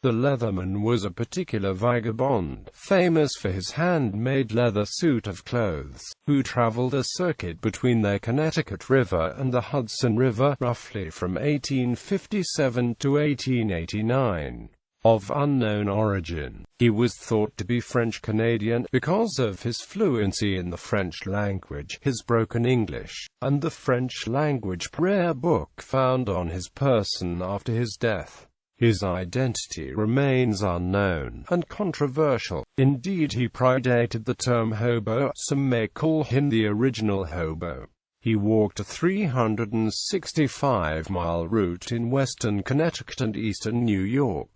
The Leatherman was a particular vagabond, famous for his handmade leather suit of clothes, who traveled a circuit between the Connecticut River and the Hudson River, roughly from 1857 to 1889. Of unknown origin, he was thought to be French-Canadian because of his fluency in the French language, his broken English, and the French language prayer book found on his person after his death. His identity remains unknown and controversial. Indeed, he predated the term hobo. Some may call him the original hobo. He walked a 365-mile route in western Connecticut and eastern New York,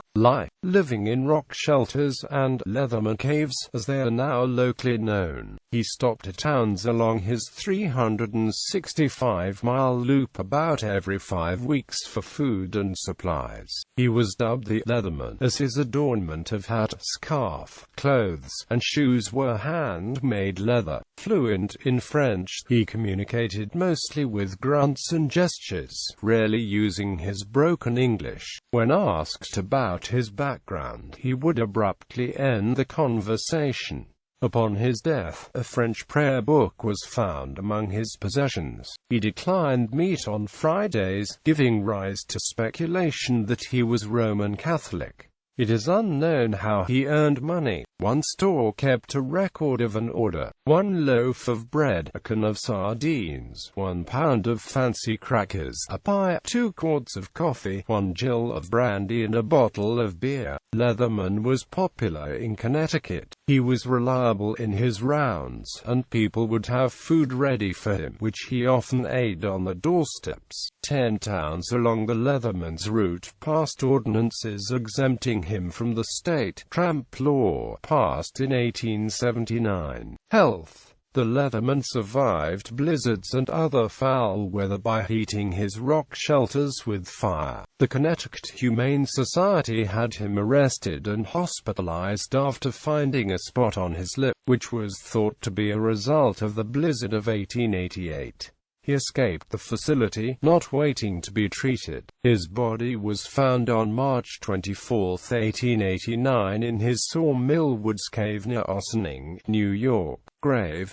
living in rock shelters and Leatherman caves, as they are now locally known. He stopped at towns along his 365-mile loop about every 5 weeks for food and supplies. He was dubbed the Leatherman, as his adornment of hat, scarf, clothes, and shoes were handmade leather. Fluent in French, he communicated mostly with grunts and gestures, rarely using his broken English. When asked about his background, he would abruptly end the conversation. Upon his death, a French prayer book was found among his possessions. He declined meat on Fridays, giving rise to speculation that he was Roman Catholic. It is unknown how he earned money. One store kept a record of an order: 1 loaf of bread, a can of sardines, 1 pound of fancy crackers, a pie, 2 quarts of coffee, 1 gill of brandy and a bottle of beer. Leatherman was popular in Connecticut. He was reliable in his rounds, and people would have food ready for him, which he often ate on the doorsteps. 10 towns along the Leatherman's route passed ordinances exempting him from the state tramp law, passed in 1879. Health. The Leatherman survived blizzards and other foul weather by heating his rock shelters with fire. The Connecticut Humane Society had him arrested and hospitalized after finding a spot on his lip, which was thought to be a result of the blizzard of 1888. He escaped the facility, not waiting to be treated. His body was found on March 24, 1889 in his Sawmill Woods cave near Ossining, New York.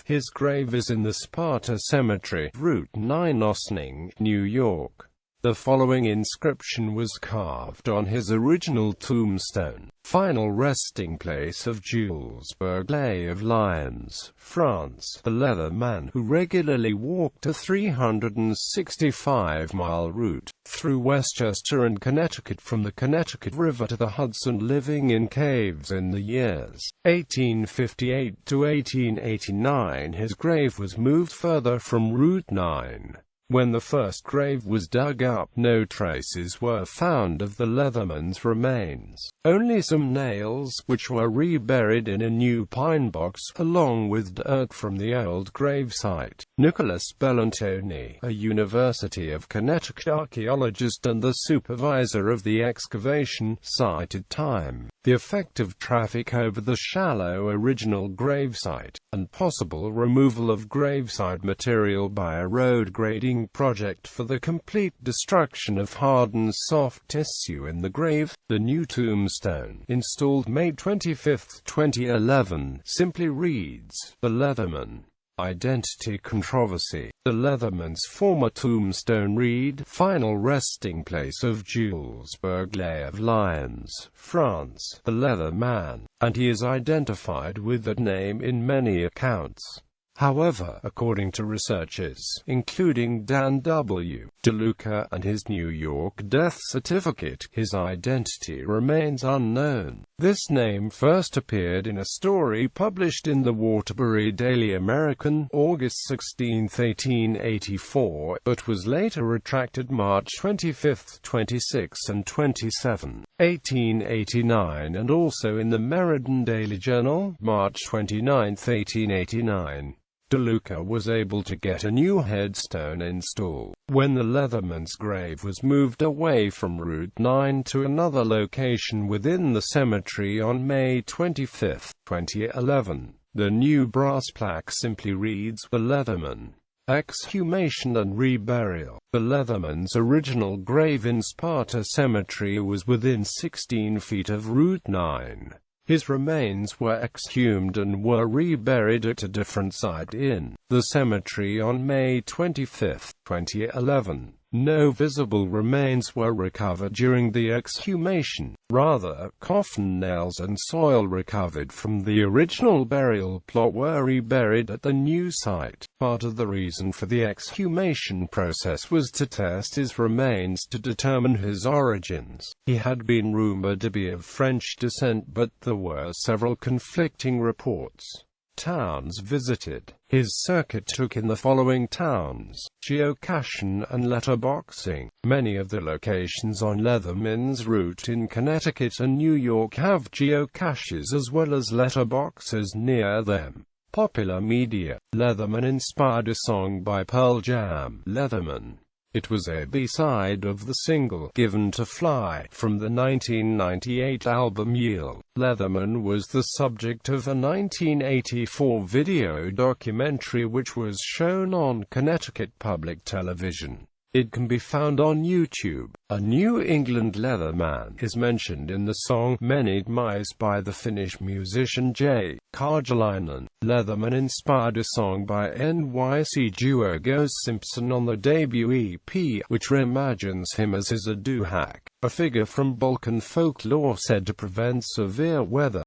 His grave is in the Sparta Cemetery, Route 9, Ossining, New York. The following inscription was carved on his original tombstone: "Final resting place of Jules Berglay of Lyons, France, the Leatherman, who regularly walked a 365-mile route through Westchester and Connecticut from the Connecticut River to the Hudson, living in caves in the years 1858 to 1889. His grave was moved further from Route 9. When the first grave was dug up, no traces were found of the Leatherman's remains. Only some nails, which were reburied in a new pine box, along with dirt from the old gravesite. Nicholas Bellantoni, a University of Connecticut archaeologist and the supervisor of the excavation, cited time, the effect of traffic over the shallow original gravesite, and possible removal of gravesite material by a road grading project for the complete destruction of hardened soft tissue in the grave. The new tombstone, installed May 25, 2011, simply reads, "The Leatherman. Identity controversy." The Leatherman's former tombstone read, "Final resting place of Jules Berglay of Lyons, France, the Leatherman," and he is identified with that name in many accounts. However, according to researchers, including Dan W. DeLuca and his New York death certificate, his identity remains unknown. This name first appeared in a story published in the Waterbury Daily American, August 16, 1884, but was later retracted March 25, 26 and 27, 1889, and also in the Meriden Daily Journal, March 29, 1889. DeLuca was able to get a new headstone installed. When the Leatherman's grave was moved away from Route 9 to another location within the cemetery on May 25, 2011, the new brass plaque simply reads, "The Leatherman." Exhumation and reburial. The Leatherman's original grave in Sparta Cemetery was within 16 feet of Route 9. His remains were exhumed and were reburied at a different site in the cemetery on May 25, 2011. No visible remains were recovered during the exhumation. Rather, coffin nails and soil recovered from the original burial plot were reburied at the new site. Part of the reason for the exhumation process was to test his remains to determine his origins. He had been rumored to be of French descent, but there were several conflicting reports. Towns visited. His circuit took in the following towns: Geocaching and Letterboxing. Many of the locations on Leatherman's route in Connecticut and New York have geocaches as well as letterboxes near them. Popular media. Leatherman inspired a song by Pearl Jam. Leatherman. It was a B-side of the single "Given to Fly" from the 1998 album Yield. Leatherman was the subject of a 1984 video documentary which was shown on Connecticut Public Television. It can be found on YouTube. A New England Leatherman is mentioned in the song "Many Mice" by the Finnish musician J. Karjalainen. Leatherman inspired a song by NYC duo Ghost Simpson on the debut EP, which reimagines him as a doohack, a figure from Balkan folklore said to prevent severe weather.